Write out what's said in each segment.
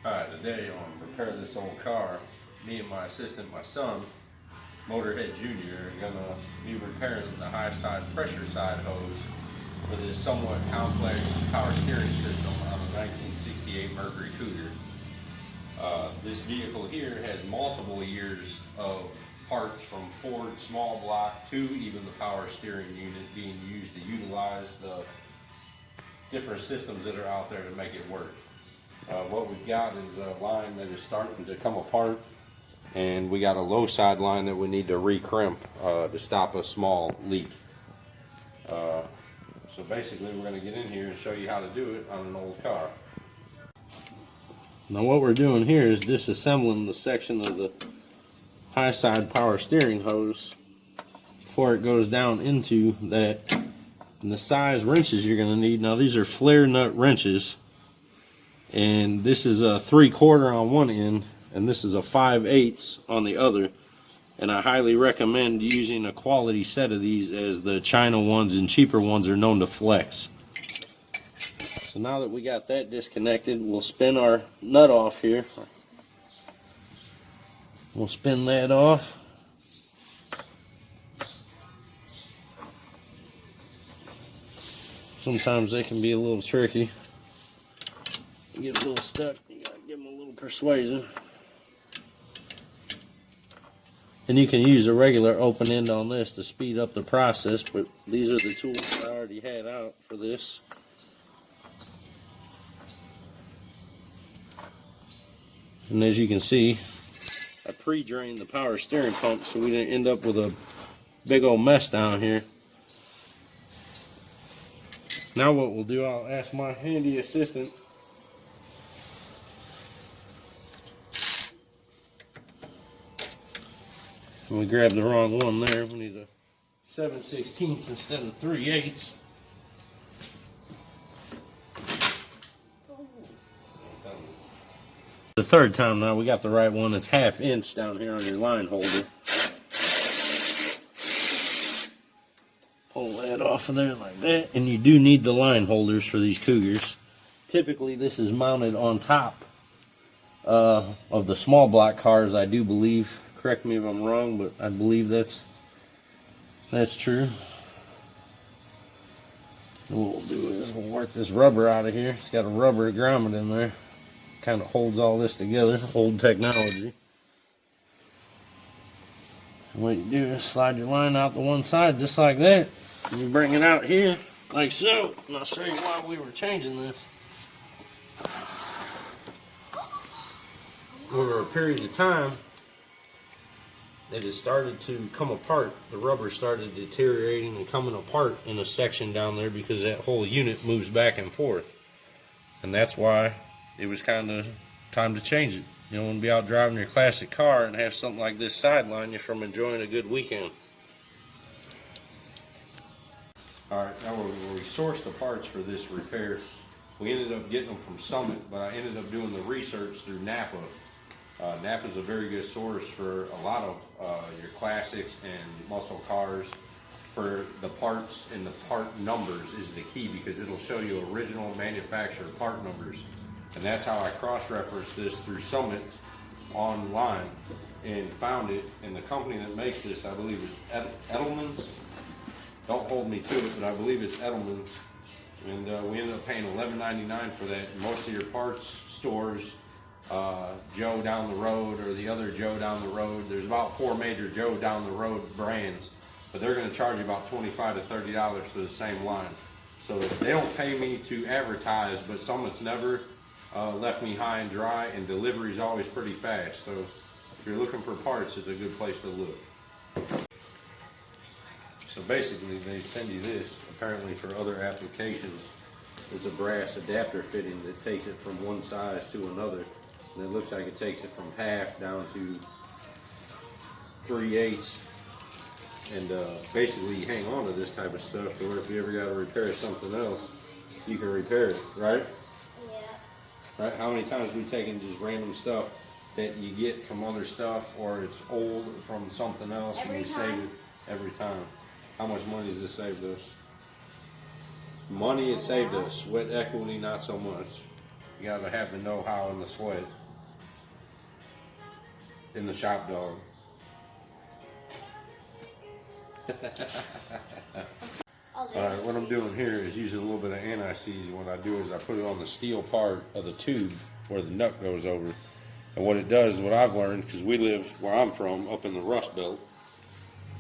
Alright, today on Repair This Old Car, me and my assistant, my son, Motorhead Jr., are gonna be repairing the high side pressure side hose for this somewhat complex power steering system on a 1968 Mercury Cougar. This vehicle here has multiple years of parts from Ford small block to even the power steering unit being used to utilize the different systems that are out there to make it work. What we've got is a line that is starting to come apart, and we got a low side line that we need to recrimp to stop a small leak. So basically we're going to get in here and show you how to do it on an old car. Now what we're doing here is disassembling the section of the high side power steering hose before it goes down into that. And the size wrenches you're going to need, now these are flare nut wrenches, and this is a 3/4 on one end and this is a 5/8 on the other, and I highly recommend using a quality set of these, as the China ones and cheaper ones are known to flex. So now that we got that disconnected, we'll spin our nut off here. We'll spin that off. Sometimes they can be a little tricky. You get a little stuck, you gotta give them a little persuasion. And you can use a regular open end on this to speed up the process, but these are the tools I already had out for this. And as you can see, I pre-drained the power steering pump so we didn't end up with a big old mess down here. Now what we'll do, I'll ask my handy assistant we grabbed the wrong one there. We need a 7/16 instead of 3/8. The third time now we got the right one. It's 1/2 inch down here on your line holder. Pull that off of there like that, and you do need the line holders for these Cougars. Typically this is mounted on top of the small block cars, I do believe. Correct me if I'm wrong, but I believe that's true. And what we'll do is we'll work this rubber out of here. It's got a rubber grommet in there. Kind of holds all this together. Old technology. And what you do is slide your line out to one side just like that. And you bring it out here like so. And I'll show you why we were changing this. Over a period of time, it has started to come apart. The rubber started deteriorating and coming apart in a section down there because that whole unit moves back and forth. And that's why it was kind of time to change it. You don't want to be out driving your classic car and have something like this sideline you from enjoying a good weekend. Alright, now we sourced the parts for this repair. We ended up getting them from Summit, but I ended up doing the research through Napa. Napa is a very good source for a lot of your classics and muscle cars. For the parts and the part numbers is the key, because it'll show you original manufacturer part numbers. And that's how I cross-referenced this through Summits online and found it. And the company that makes this, I believe, is Edelman's. Don't hold me to it, but I believe it's Edelman's. And we ended up paying $11.99 for that. Most of your parts stores, Joe down the road or the other Joe down the road, there's about 4 major Joe down the road brands, but they're going to charge you about $25 to $30 for the same line. So they don't pay me to advertise, but Summit's never left me high and dry, and delivery is always pretty fast. So if you're looking for parts, it's a good place to look. So basically they send you this, apparently for other applications. It's a brass adapter fitting that takes it from one size to another. And it looks like it takes it from 1/2 down to 3/8. And basically you hang on to this type of stuff to where if you ever got to repair something else, you can repair it, right? Yeah. Right? How many times have we taken just random stuff that you get from other stuff, or it's old from something else, and you save it every time? How much money does this save us? Money it saved us. Sweat equity, not so much. You gotta have the know-how and the sweat. In the shop dog. Alright, what I'm doing here is using a little bit of anti-seize. What I do is I put it on the steel part of the tube where the nut goes over. And what it does, what I've learned, because we live where I'm from, up in the Rust Belt,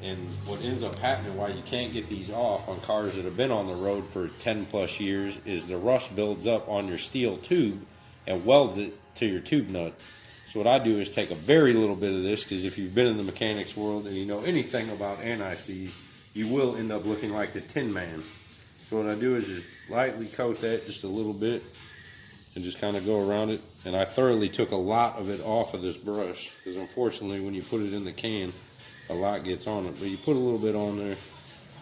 and what ends up happening why you can't get these off on cars that have been on the road for 10 plus years is the rust builds up on your steel tube and welds it to your tube nut. So what I do is take a very little bit of this, because if you've been in the mechanics world and you know anything about anti-seize, you will end up looking like the Tin Man. So what I do is just lightly coat that just a little bit and just kind of go around it. And I thoroughly took a lot of it off of this brush, because unfortunately when you put it in the can, a lot gets on it. But you put a little bit on there.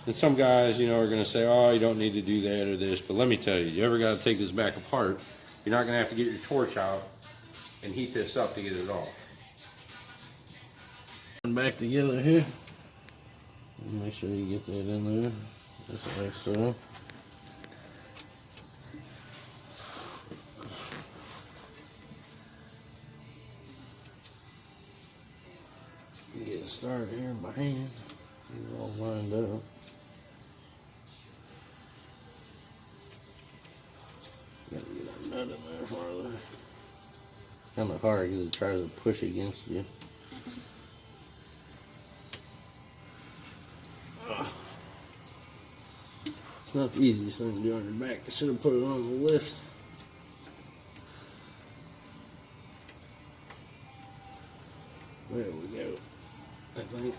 And some guys, you know, are going to say, oh, you don't need to do that or this. But let me tell you, you ever got to take this back apart, you're not going to have to get your torch out and heat this up to get it off. Back together here. Make sure you get that in there, just like so. Get it started here by hand. Get it all lined up. Gotta get that nut in there farther. Kind of hard because it tries to push against you. It's not the easiest thing to do on your back. I should have put it on the lift. There we go. I think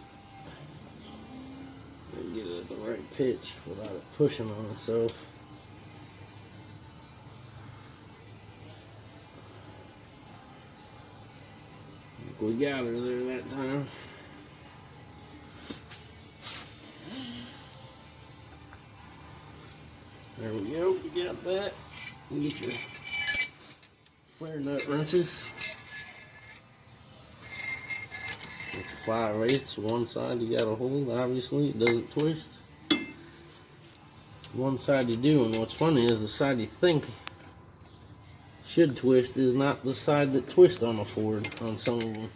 I get it at the right pitch without it pushing on itself. We got her there that time. There we go, we got that. You get your flare nut wrenches. Get your 5/8. One side you gotta hold, obviously, it doesn't twist. One side you do, and what's funny is the side you think should twist is not the side that twists on a Ford on some of them.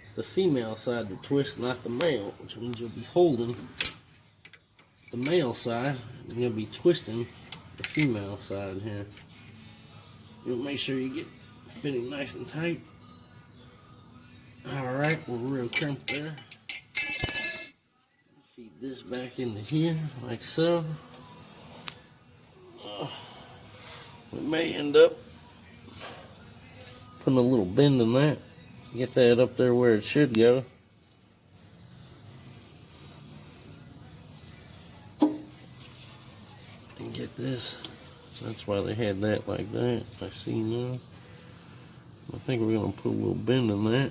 It's the female side that twists, not the male, which means you'll be holding the male side and you'll be twisting the female side here. You'll make sure you get fitting nice and tight. Alright, we're real crimped there. Feed this back into here like so. We may end up putting a little bend in that. Get that up there where it should go. And get this. That's why they had that like that. I see now. I think we're going to put a little bend in that.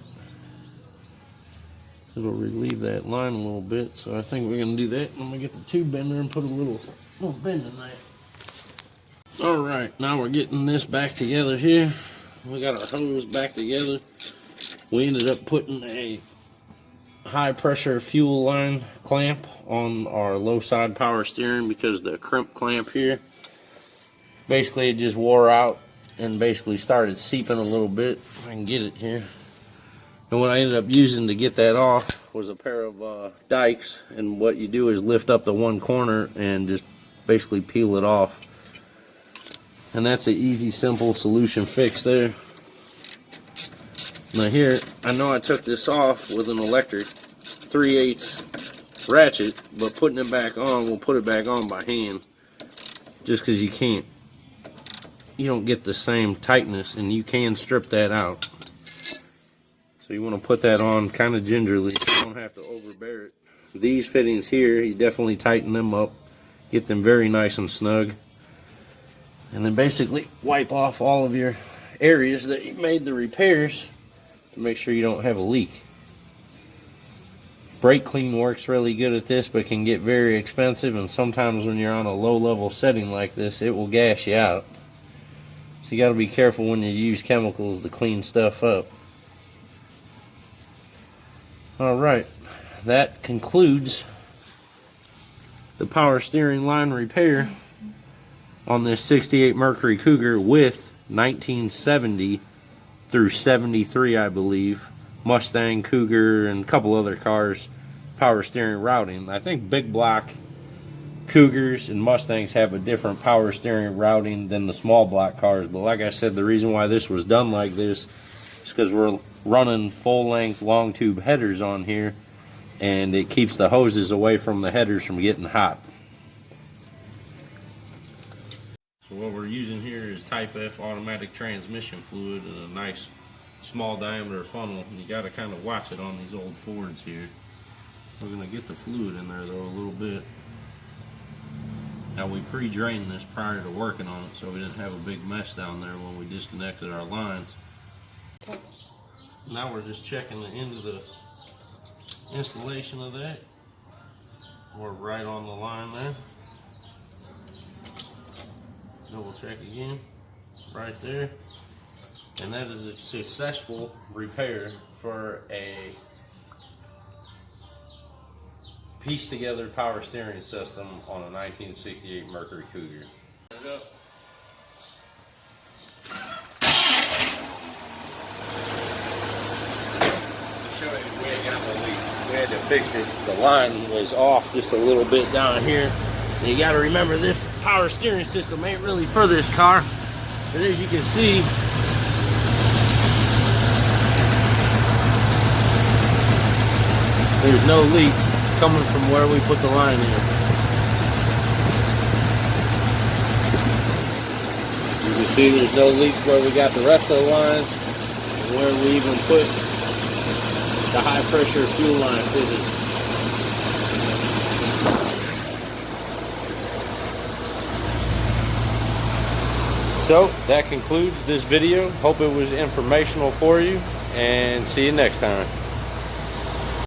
It'll relieve that line a little bit. So I think we're going to do that. I'm going to get the tube bender and put a little bend in that. Alright, now we're getting this back together here. We got our hose back together. We ended up putting a high pressure fuel line clamp on our low side power steering because the crimp clamp here, basically it just wore out and basically started seeping a little bit. I can get it here. And what I ended up using to get that off was a pair of dikes, and what you do is lift up the one corner and just basically peel it off. And that's an easy, simple solution fix there. Now here, I know I took this off with an electric 3/8 ratchet, but putting it back on, we'll put it back on by hand. Just because you don't get the same tightness, and you can strip that out. So you want to put that on kind of gingerly. You don't have to overbear it. These fittings here, you definitely tighten them up. Get them very nice and snug. And then basically wipe off all of your areas that you made the repairs to make sure you don't have a leak. Brake clean works really good at this, but can get very expensive, and sometimes when you're on a low level setting like this, it will gas you out. So you got to be careful when you use chemicals to clean stuff up. Alright, that concludes the power steering line repair on this 68 Mercury Cougar with 1970 through 73, I believe. Mustang, Cougar, and a couple other cars, power steering routing. I think big block Cougars and Mustangs have a different power steering routing than the small block cars. But like I said, the reason why this was done like this is because we're running full length long tube headers on here, and it keeps the hoses away from the headers from getting hot. So what we're using here is Type F automatic transmission fluid in a nice small diameter funnel. You got to kind of watch it on these old Fords here. We're going to get the fluid in there though a little bit. Now we pre-drained this prior to working on it so we didn't have a big mess down there when we disconnected our lines. Now we're just checking the end of the installation of that. We're right on the line there. Double check again, right there. And that is a successful repair for a pieced together power steering system on a 1968 Mercury Cougar. Turn it up. Show you we ain't got no leak. We had to fix it. The line was off just a little bit down here. And you got to remember, this power steering system ain't really for this car. But as you can see, there's no leak coming from where we put the line in. You can see there's no leaks where we got the rest of the lines, and where we even put the high pressure fuel line fitted. So that concludes this video. Hope it was informational for you, and see you next time.